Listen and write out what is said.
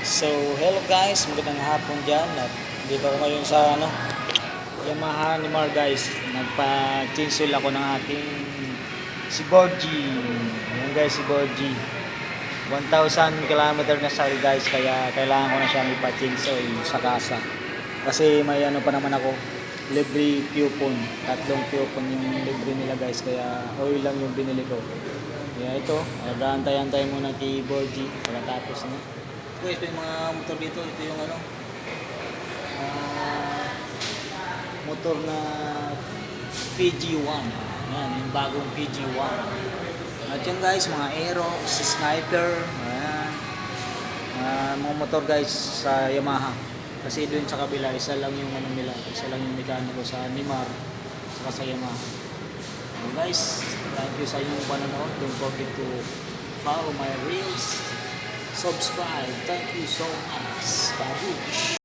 So, hello guys, magandang hapon dyan. At dito ako ngayon sa Yamaha ni Mar guys. Nagpa-tinsel ako ng ating si Borgie. Yan guys, si Borgie. 1,000 kilometer na siya guys, kaya kailangan ko na siyang ipa-tinsel sa kasa. Kasi may ano pa naman ako, libre coupon. 3 coupon yung libre nila guys, kaya oil lang yung binili ko. Kaya ito, mag-aantay-antay muna kay Borgie pagkatapos na. Guys, may mga motor dito. Ito yung motor na PG1. Ayan, yung bagong PG1. At yan guys, mga Aero, Sniper. Ayan. Mga motor guys sa Yamaha. Kasi doon sa kabila, isa lang yung nila. Isa lang yung mekaniko sa Nimar saka sa Yamaha. So guys, thank you sa inyong panonood. Don't forget to follow my reels. Subscribe. Thank you so much. Babush.